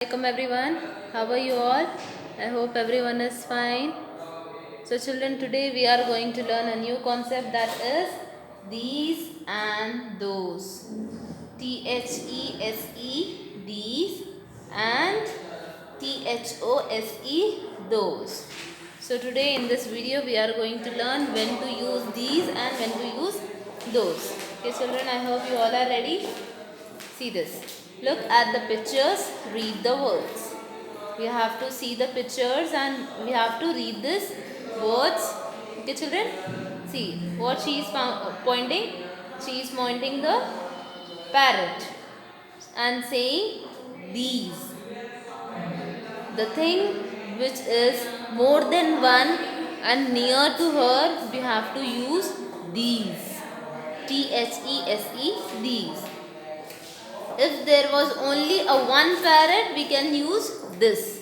Welcome everyone. How are you all? I hope everyone is fine. So children, today we are going to learn a new concept, that is these and those. THESE, these, and THOSE, those. So today in this video we are going to learn when to use these and when to use those. Okay children, I hope you all are ready. See this. Look at the pictures, read the words. We have to see the pictures and we have to read this words. Okay children? See what she is pointing. She is pointing the parrot and saying these. The thing which is more than one and near to her, we have to use these. THESE, these. If there was only a one parrot, we can use this.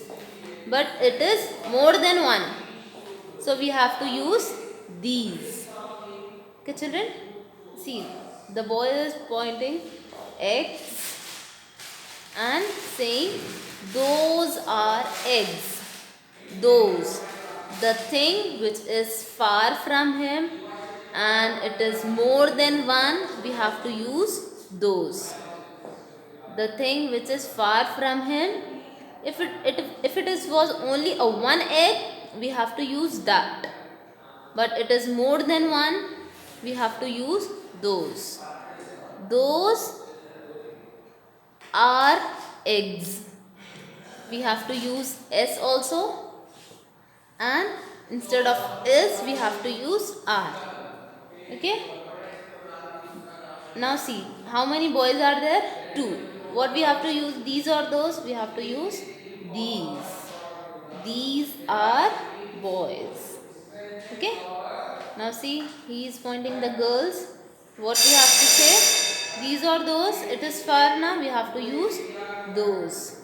But it is more than one. So we have to use these. Okay children? See, the boy is pointing eggs and saying those are eggs. Those. The thing which is far from him and it is more than one, we have to use those. The thing which is far from him, if it was only a one egg, we have to use that. But it is more than one, we have to use those. Those are eggs. We have to use S also, and instead of is we have to use are. Okay. Now see, how many boys are there? 2. What we have to use, these or those? We have to use these. These are boys. Okay. Now see, he is pointing the girls. What we have to say? These or those? It is far now. We have to use those.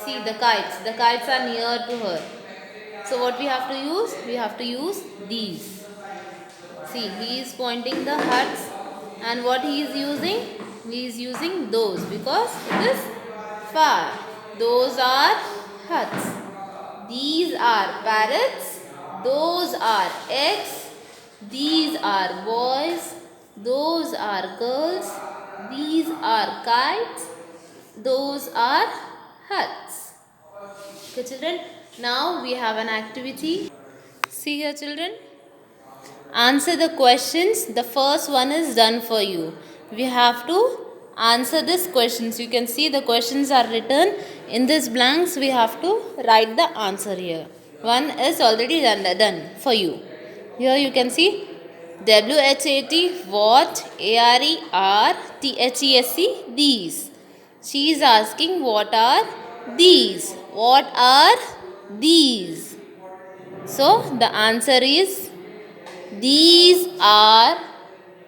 See the kites. The kites are near to her. So what we have to use? We have to use these. See, he is pointing the huts, and what he is using? He is using those because it is far. Those are huts. These are parrots. Those are eggs. These are boys. Those are girls. These are kites. Those are huts. Okay children, now we have an activity. See here children. Answer the questions. The first one is done for you. We have to answer these questions. You can see the questions are written in these blanks. We have to write the answer here. One is already done for you. Here you can see WHAT, what, ARERTHESE, these. She is asking what are these? What are these? So the answer is these are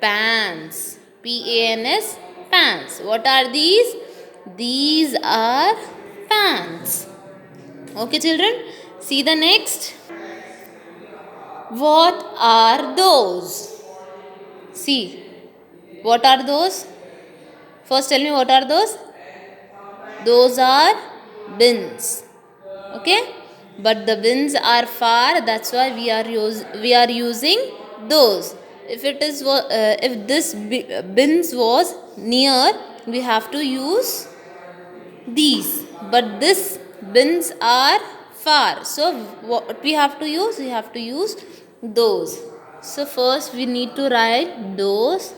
pants. PANS, pants. What are these? These are pants. Okay, children. See the next. What are those? See. What are those? First, tell me what are those? Those are bins. Okay, but the bins are far, that's why we are using those. If this bins was near, we have to use these, but this bins are far, so what we have to use? We have to use those. So first we need to write those,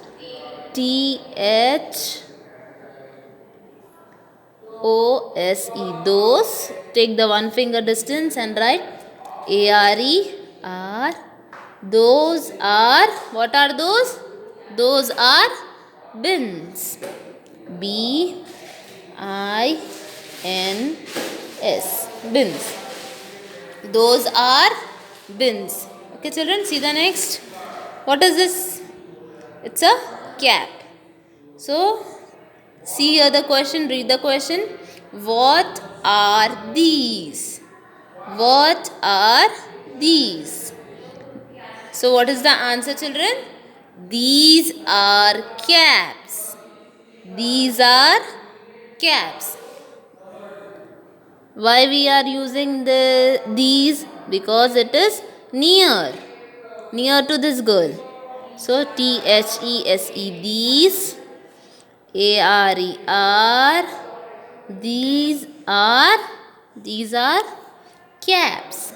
THOSE, those. Take the one finger distance and write ARE. Those are, what are those? Those are bins. BINS, bins. Those are bins. Okay children, see the next. What is this? It's a cat. So see here the question, read the question. What are these? What are these? So what is the answer children? These are caps. These are caps. Why we are using these? Because it is near to this girl. So THESE, these. ARER, these are caps.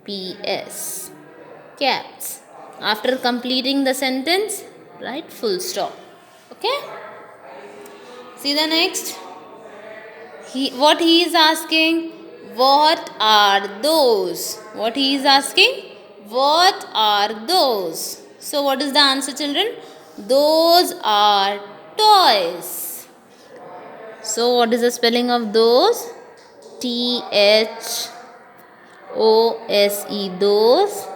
CAPS, caps. After completing the sentence, write full stop. Okay? See the next. What he is asking? What are those? What he is asking? What are those? So what is the answer, children? Those are toys. So what is the spelling of those? THOSE, those.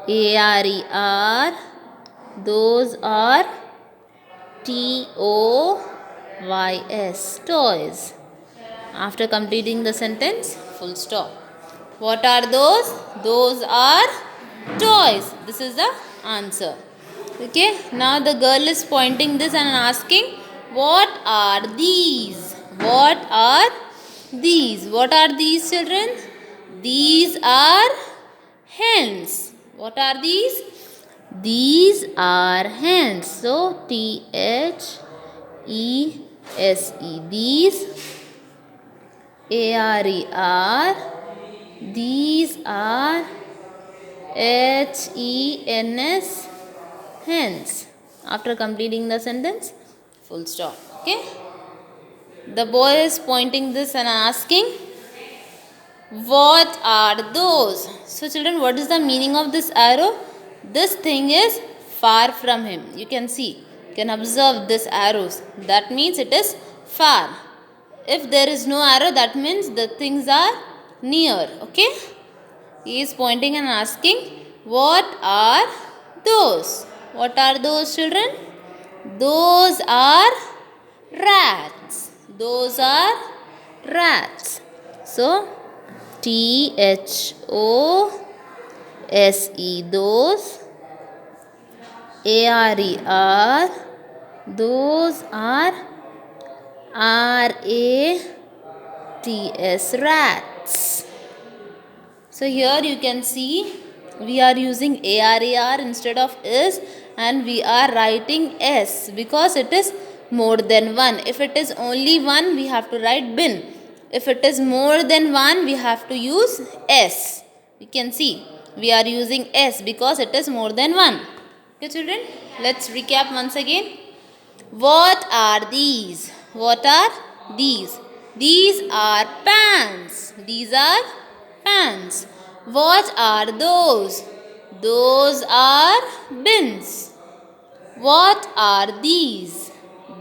ARER, those are TOYS, toys. After completing the sentence, full stop. What are those? Those are toys. This is the answer. Okay. Now the girl is pointing this and asking, what are these? What are these? What are these, children? These are hens. What are these? These are hens. So THESE, these. ARER, these are HENS, hens. After completing the sentence, full stop. Okay. The boy is pointing this and asking, what are those? So children, what is the meaning of this arrow? This thing is far from him. You can see, you can observe this arrows. That means it is far. If there is no arrow, that means the things are near. Okay. He is pointing and asking, what are those? What are those, children? Those are rats. Those are rats. So THOSE, those. ARER, those are RATS, rats. So here you can see we are using ARER instead of is, and we are writing S because it is more than one. If it is only one, we have to write bin. If it is more than one, we have to use S. You can see we are using S because it is more than one. Okay, children, let's recap once again. What are these? What are these? These are pants. These are pants. What are those? Those are bins. What are these?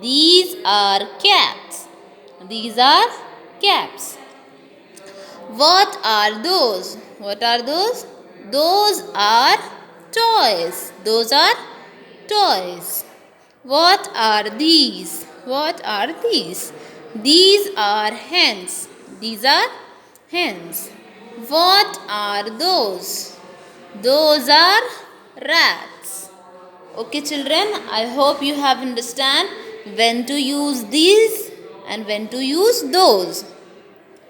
These are caps. These are caps. What are those? What are those? Those are toys. Those are toys. What are these? What are these? These are hens. These are hens. What are those? Those are rats. Okay, children, I hope you have understand when to use these and when to use those.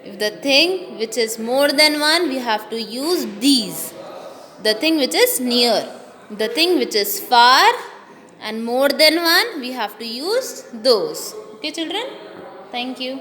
If the thing which is more than one, we have to use these. The thing which is near. The thing which is far and more than one, we have to use those. Okay, children? Thank you.